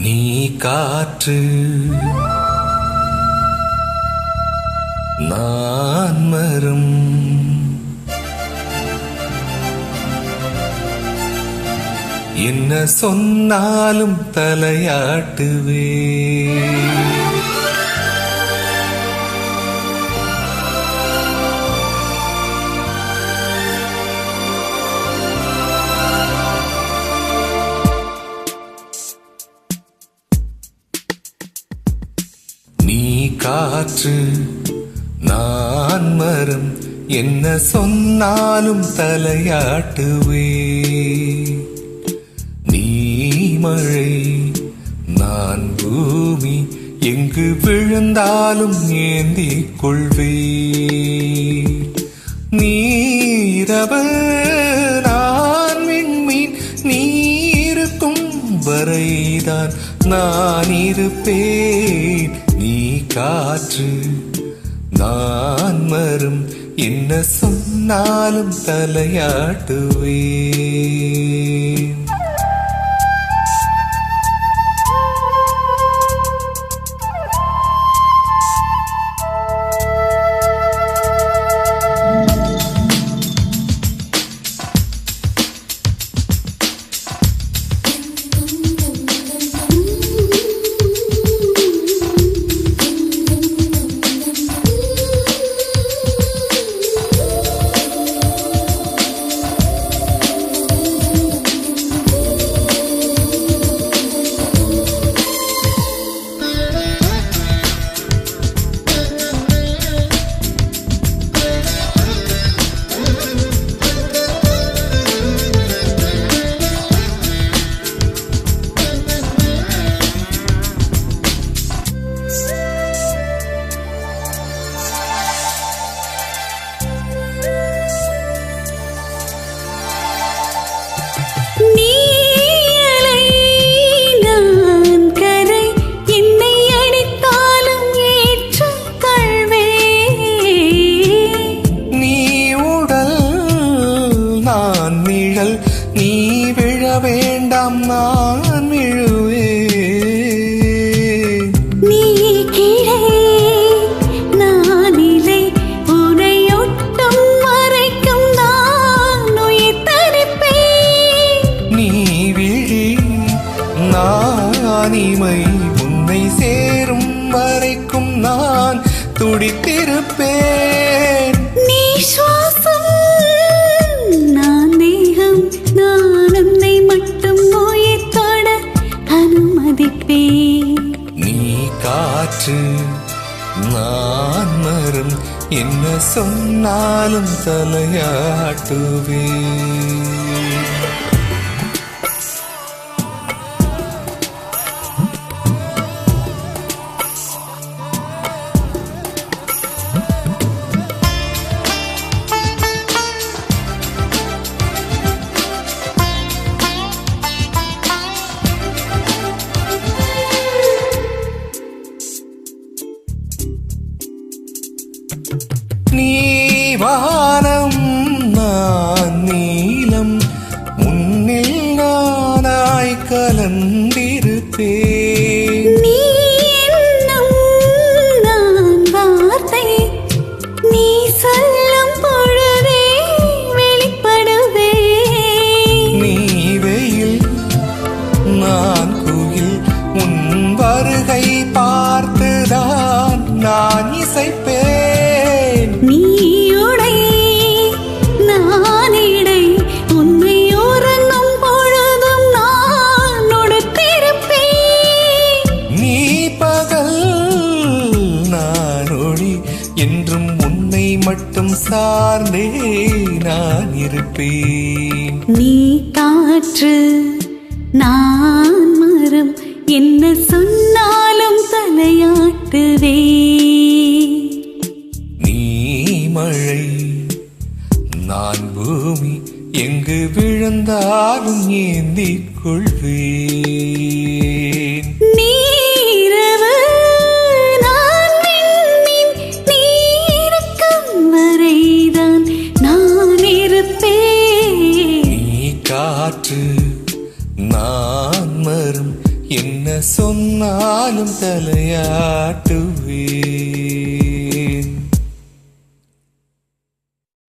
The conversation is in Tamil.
நீ காற்று நான் மரம், என்ன சொன்னாலும் தலையாட்டுவே. நீ காற்று நான் மரம், என்ன சொன்னாலும் தலையாட்டுவே. நீ மழை நான் பூமி, எங்கு விழுந்தாலும் ஏந்திக் கொள்வே. நீரவ நான் விண்மீன், நீ இருக்கும் வரைதான் நான் இருப்பேன். நீ காற்று நான் மரம், என்ன சொன்னாலும் தலையாட்டுவே. நீ விழ வேண்டாம் நான் விழுவே. நீ கீழே நான் இலை, உனையொட்டும் மறைக்கும் நான் உயிர் தரிப்பேன். நீ விழி நான் இமை, உன்னை சேரும் வரைக்கும் நான் துடித்திருப்பேன். நீ சுவாசம் நான் தேகம், நான் உன்னை மட்டும் உயிர்த்தோட அனுமதிப்பேன். நீ காற்று நான் மரம், என்ன சொன்னாலும் தலையாட்டுவே. நீ வானம் நான் நீலம், உன்னில் நானாய் கலந்திருப்பேன். நீ என்னும் நான் வார்த்தை, நீ சொல்லும் பொழுதே வெளிப்படுவே. நீ வெயில் நான் குயில், உன் வருகை பார்த்துதான் நான் இசைப்பேன். நீ உடை நான் இடை, உன்னை உறங்கும் பொழுதும் நான் உடுத்திருப்பேன். நீ பகல் நான் ஒளி, என்றும் உன்னை மட்டும் சார்ந்தே நான் இருப்பேன். நீ காற்று நான் மரம், என்ன சொன்னாலும் தலையாட்டுவே. மழை நான் பூமி, எங்கு விழுந்தாலும் ஏந்திக் கொள்வேன். நீரவு நான் விண்மீன், நீ இருக்கும் வரைதான் நான் இருப்பேன். நீ காற்று நான் மரம், என்ன சொன்னாலும் தலையாட்டுவே.